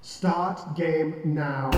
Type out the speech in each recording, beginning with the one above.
Start game now.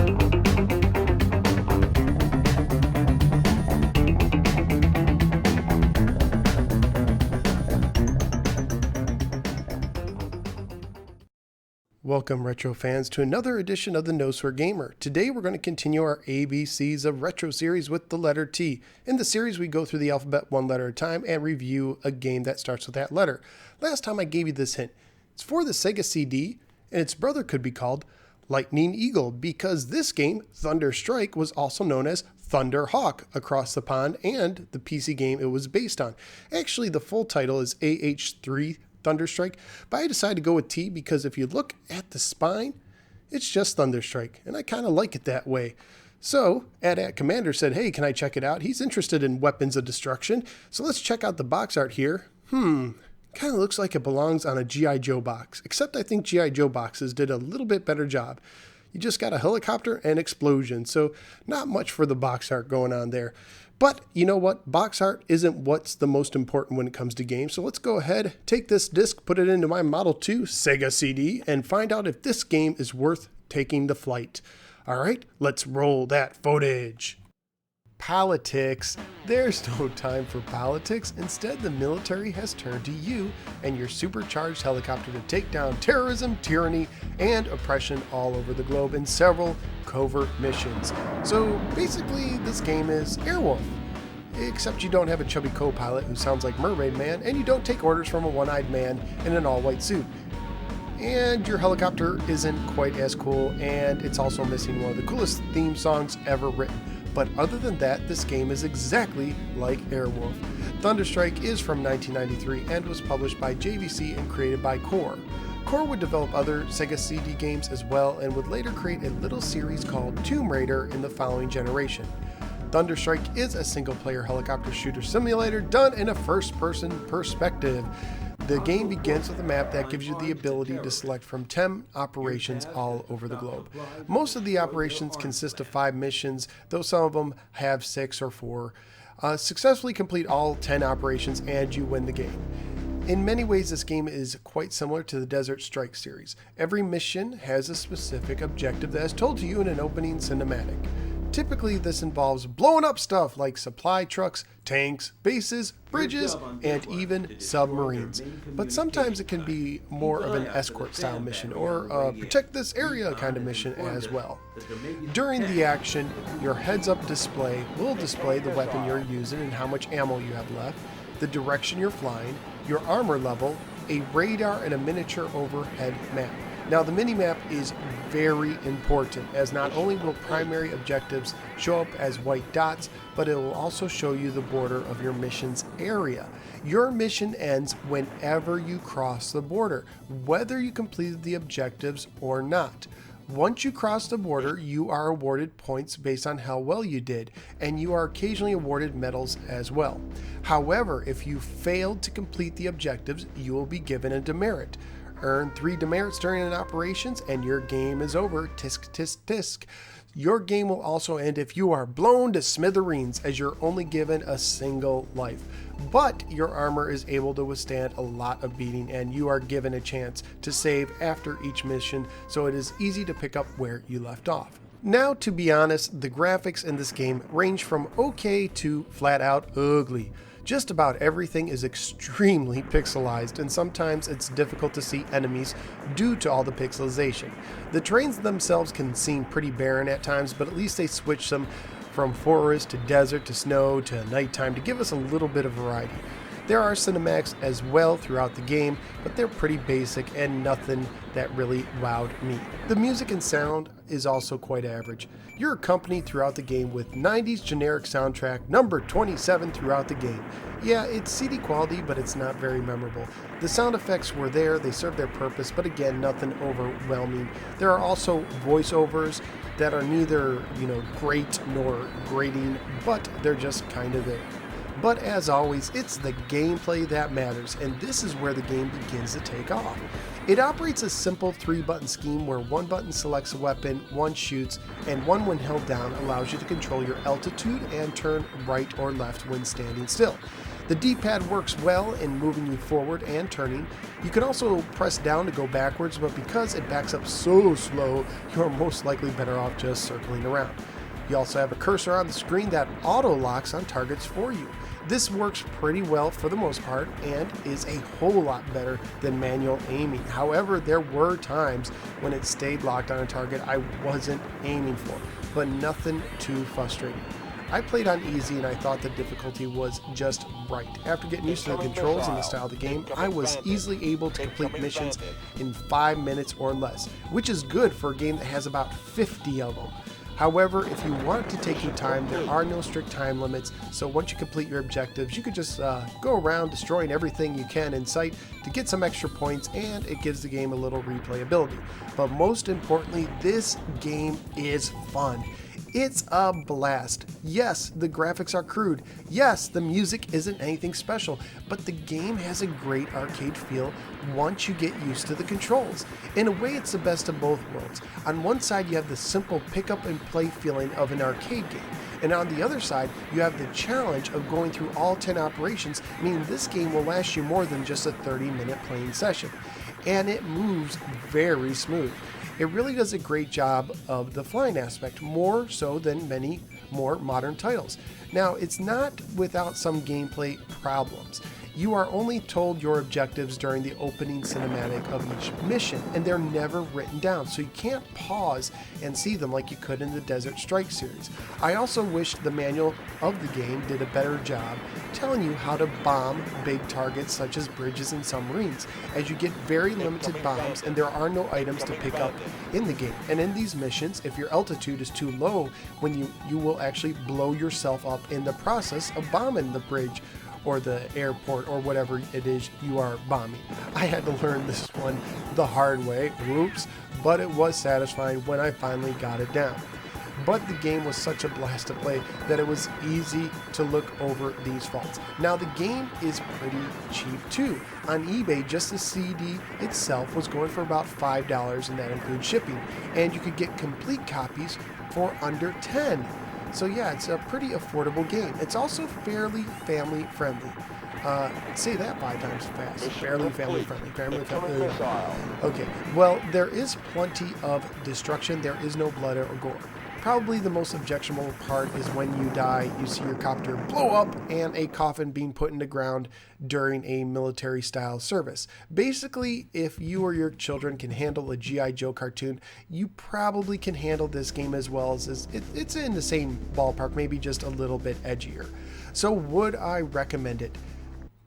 Welcome, retro fans, to another edition of the No Swear Gamer. Today we're going to continue our ABCs of Retro series with the letter T. In the series we go through the alphabet one letter at a time and review a game that starts with that letter. Last time I gave you this hint. It's for the Sega CD, and its brother could be called Lightning Eagle, because this game, Thunderstrike, was also known as Thunderhawk across the pond, and the PC game it was based on. Actually, the full title is AH-3 Thunderstrike, but I decided to go with T because if you look at the spine, it's just Thunderstrike, and I kind of like it that way. So, AT Commander said, hey, can I check it out? He's interested in weapons of destruction, so let's check out the box art here. Kind of looks like it belongs on a G.I. Joe box, except I think G.I. Joe boxes did a little bit better job. You just got a helicopter and explosion, so not much for the box art going on there. But you know what? Box art isn't what's the most important when it comes to games, so let's go ahead, take this disc, put it into my Model 2 Sega CD, and find out if this game is worth taking to flight. Alright, let's roll that footage. Politics. There's no time for politics. Instead, the military has turned to you and your supercharged helicopter to take down terrorism, tyranny, and oppression all over the globe in several covert missions. So basically, this game is Airwolf. Except you don't have a chubby co-pilot who sounds like Mermaid Man, and you don't take orders from a one-eyed man in an all-white suit. And your helicopter isn't quite as cool, and it's also missing one of the coolest theme songs ever written. But other than that, this game is exactly like Airwolf. Thunderstrike is from 1993 and was published by JVC and created by Core. Core would develop other Sega CD games as well and would later create a little series called Tomb Raider in the following generation. Thunderstrike is a single-player helicopter shooter simulator done in a first-person perspective. The game begins with a map that gives you the ability to select from 10 operations all over the globe. Most of the operations consist of 5 missions, though some of them have 6 or 4. Successfully complete all 10 operations and you win the game. In many ways, this game is quite similar to the Desert Strike series. Every mission has a specific objective that is told to you in an opening cinematic. Typically, this involves blowing up stuff like supply trucks, tanks, bases, bridges, and even submarines. But sometimes it can be more of an escort-style mission or a protect this area kind of mission as well. During the action, your heads-up display will display the weapon you're using and how much ammo you have left, the direction you're flying, your armor level, a radar, and a miniature overhead map. Now, the mini-map is very important, as not only will primary objectives show up as white dots, but it will also show you the border of your mission's area. Your mission ends whenever you cross the border, whether you completed the objectives or not. Once you cross the border, you are awarded points based on how well you did, and you are occasionally awarded medals as well. However, if you failed to complete the objectives, you will be given a demerit. Earn 3 demerits during an operations and your game is over. Tisk, tisk, tisk. Your game will also end if you are blown to smithereens, as you're only given a single life. But your armor is able to withstand a lot of beating and you are given a chance to save after each mission, so it is easy to pick up where you left off. Now, to be honest, the graphics in this game range from okay to flat out ugly. Just about everything is extremely pixelized, and sometimes it's difficult to see enemies due to all the pixelization. The terrains themselves can seem pretty barren at times, but at least they switch them from forest to desert to snow to nighttime to give us a little bit of variety. There are cinematics as well throughout the game, but they're pretty basic and nothing that really wowed me. The music and sound is also quite average. You're accompanied throughout the game with 90s generic soundtrack number 27 throughout the game. Yeah, it's CD quality, but it's not very memorable. The sound effects were there, they served their purpose, but again, nothing overwhelming. There are also voiceovers that are neither, great nor grating, but they're just kind of there. But as always, it's the gameplay that matters, and this is where the game begins to take off. It operates a simple 3-button scheme where one button selects a weapon, one shoots, and one when held down allows you to control your altitude and turn right or left when standing still. The D-pad works well in moving you forward and turning. You can also press down to go backwards, but because it backs up so slow, you are most likely better off just circling around. You also have a cursor on the screen that auto-locks on targets for you. This works pretty well for the most part and is a whole lot better than manual aiming. However, there were times when it stayed locked on a target I wasn't aiming for, but nothing too frustrating. I played on easy and I thought the difficulty was just right. After getting used to the controls and the style of the game, I was easily able to complete missions in 5 minutes or less, which is good for a game that has about 50 of them. However, if you want to take your time, there are no strict time limits, so once you complete your objectives, you could just go around destroying everything you can in sight to get some extra points, and it gives the game a little replayability. But most importantly, this game is fun. It's a blast. Yes, the graphics are crude. Yes, the music isn't anything special, but the game has a great arcade feel once you get used to the controls. In a way, it's the best of both worlds. On one side, you have the simple pick up and play feeling of an arcade game. And on the other side, you have the challenge of going through all 10 operations, meaning this game will last you more than just a 30-minute playing session. And it moves very smooth. It really does a great job of the flying aspect, more so than many more modern titles. Now, it's not without some gameplay problems. You are only told your objectives during the opening cinematic of each mission, and they're never written down, so you can't pause and see them like you could in the Desert Strike series. I also wish the manual of the game did a better job telling you how to bomb big targets such as bridges and submarines, as you get very limited bombs and there are no items to pick up in the game. And in these missions, if your altitude is too low, when you will actually blow yourself up in the process of bombing the bridge or the airport or whatever it is you are bombing. I had to learn this one the hard way, whoops, but it was satisfying when I finally got it down. But the game was such a blast to play that it was easy to look over these faults. Now the game is pretty cheap too. On eBay, just the CD itself was going for about $5, and that includes shipping. And you could get complete copies for under $10. So yeah, it's a pretty affordable game. It's also fairly family friendly. Say that 5 times fast. Fairly family friendly. Okay, well, there is plenty of destruction. There is no blood or gore. Probably the most objectionable part is when you die, you see your copter blow up and a coffin being put in the ground during a military style service. Basically, if you or your children can handle a G.I. Joe cartoon, you probably can handle this game as well as it's in the same ballpark, maybe just a little bit edgier. So would I recommend it?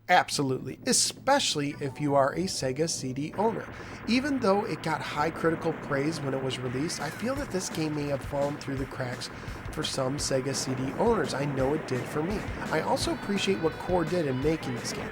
Absolutely, especially if you are a Sega CD owner. Even though it got high critical praise when it was released, I feel that this game may have fallen through the cracks for some Sega CD owners. I know it did for me. I also appreciate what Core did in making this game.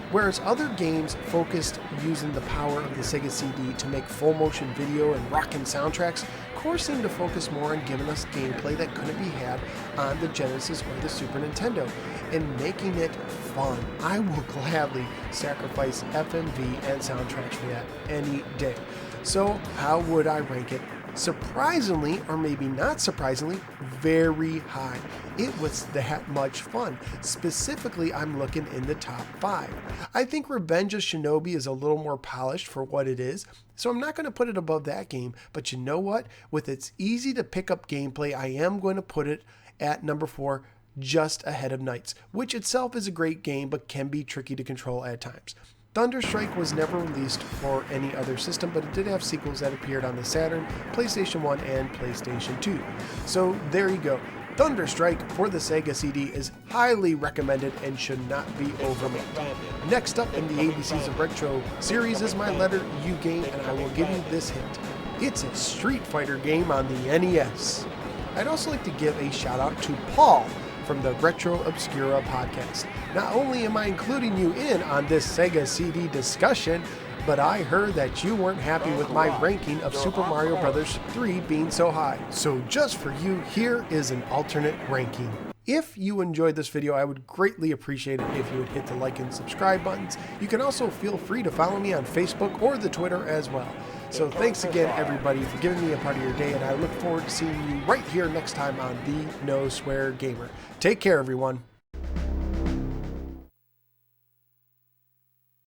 Whereas other games focused using the power of the Sega CD to make full motion video and rockin' soundtracks, Core seemed to focus more on giving us gameplay that couldn't be had on the Genesis or the Super Nintendo, and making it fun. I will gladly sacrifice FMV and soundtracks for that any day. So how would I rank it? Surprisingly, or maybe not surprisingly, very high. It was that much fun. Specifically, I'm looking in the top 5. I think Revenge of Shinobi is a little more polished for what it is, so I'm not going to put it above that game, but you know what? With its easy to pick up gameplay, I am going to put it at number 4, just ahead of Knights, which itself is a great game but can be tricky to control at times. Thunderstrike was never released for any other system, but it did have sequels that appeared on the Saturn, PlayStation 1, and PlayStation 2. So there you go. Thunderstrike for the Sega CD is highly recommended and should not be overlooked. Next up in the ABCs of Retro series is my letter U game, and I will give you this hint. It's a Street Fighter game on the NES. I'd also like to give a shout out to Paul from the Retro Obscura podcast. Not only am I including you in on this Sega CD discussion, but I heard that you weren't happy with my ranking of Super Mario Bros. 3 being so high. So just for you, here is an alternate ranking. If you enjoyed this video, I would greatly appreciate it if you would hit the like and subscribe buttons. You can also feel free to follow me on Facebook or the Twitter as well. So thanks again, everybody, for giving me a part of your day, and I look forward to seeing you right here next time on The No Swear Gamer. Take care, everyone.